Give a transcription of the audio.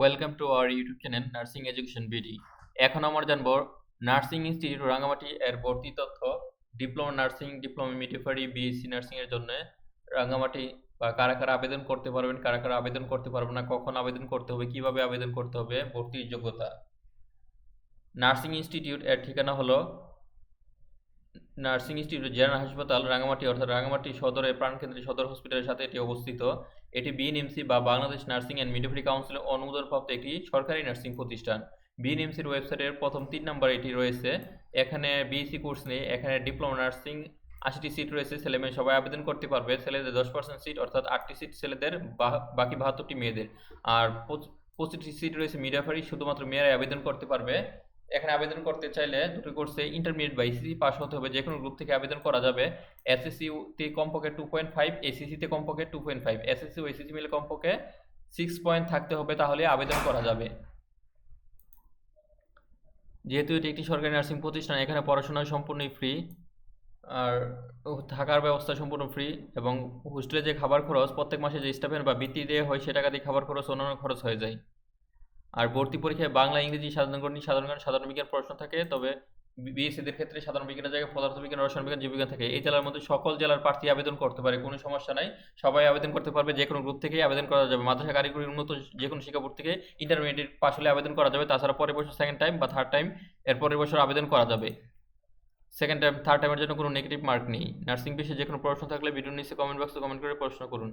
Welcome to our YouTube channel nursing education BD. এখন আমরা জানবো নার্সিং ইনস্টিটিউট রাঙ্গামাটি এর ভর্তি তথ্য। Diploma nursing, diploma midwifery, BSc nursing এর জন্য রাঙ্গামাটি বা কারা কারা আবেদন করতে পারবেন, কারা কারা আবেদন করতে পারবেন না, কখন আবেদন করতে হবে, কিভাবে আবেদন করতে হবে, ভর্তির যোগ্যতা। নার্সিং ইনস্টিটিউট এর ঠিকানা হলো নার্সিং ইনস্টিটিউট জেনারেল হাসপাতাল রাঙ্গামাটি, অর্থাৎ রাঙ্গামাটি সদরের প্রাণকেন্দ্রী সদর হসপিটালের সাথে এটি অবস্থিত। এটি বিএনএমসি বা বাংলাদেশ নার্সিং অ্যান্ড মিডওয়াইফারি কাউন্সিলের অনুমোদনপ্রাপ্ত একটি সরকারি নার্সিং প্রতিষ্ঠান। বিএনএমসির ওয়েবসাইটের প্রথম 3 নম্বরে এটি রয়েছে। এখানে বিএসসি কোর্স নেই, এখানে ডিপ্লোমা নার্সিং 80টি সিট রয়েছে। ছেলে মেয়ে সবাই আবেদন করতে পারবে। ছেলেদের 10% সিট, অর্থাৎ 8টি সিট ছেলেদের, বাকি 72টি মেয়েদের। আর 25টি সিট রয়েছে মিডওয়াইফারি, শুধুমাত্র মেয়েরাই আবেদন করতে পারবে। এখানে আবেদন করতে চাইলে দুটো কোর্সে ইন্টারমিডিয়েট বা এসএসসি পাস হতে হবে। যে কোনো গ্রুপ থেকে আবেদন করা যাবে। এসএসসি তে কমপক্ষে 2.5, এসএসসি তে কমপক্ষে 2.5, এসএসসি ও এসএসসি মিলে কমপক্ষে 6 পয়েন্ট থাকতে হবে, তাহলে আবেদন করা যাবে। যেহেতু এটি একটি সরকারি নার্সিং প্রতিষ্ঠান, এখানে পড়াশোনা সম্পূর্ণই ফ্রি, আর থাকার ব্যবস্থা সম্পূর্ণ ফ্রি, এবং হোস্টেলে যে খাবার খরচ প্রত্যেক মাসে যে স্টাইপেন্ড বা বৃত্তি দেওয়া হয় সে টাকা দিয়ে খাবার খরচ অন্যান্য খরচ হয়ে যায়। আর ভর্তি পরীক্ষায় বাংলা, ইংরেজি, সাধারণ গণিত, সাধারণ জ্ঞান, সাধারণ বিজ্ঞান প্রশ্ন থাকে। তবে বিএসসিদের ক্ষেত্রে সাধারণ বিজ্ঞানের জায়গায় পদার্থ বিজ্ঞান, রসায়ন বিজ্ঞান, জীববিজ্ঞান থাকে। এই জেলার মধ্যে সকল জেলার প্রার্থী আবেদন করতে পারে, কোনো সমস্যা নাই। সবাই আবেদন করতে পারবে, যে কোনো গ্রুপ থেকেই আবেদন করা যাবে। মাদ্রাসা, কারিগরি, উন্নত যে কোনো শিক্ষা বোর্ড থেকে ইন্টারমিডিয়েট পাশ হলে আবেদন করা যাবে। তাছাড়া পরের বছর সেকেন্ড টাইম বা থার্ড টাইম, এর পরের বছর আবেদন করা যাবে। সেকেন্ড টাইম, থার্ড টাইমের জন্য কোনো নেগেটিভ মার্ক নেই। নার্সিং বিষয়ে যে কোনো প্রশ্ন থাকলে ভিডিও নিচে কমেন্ট বক্সে কমেন্ট করে প্রশ্ন করুন।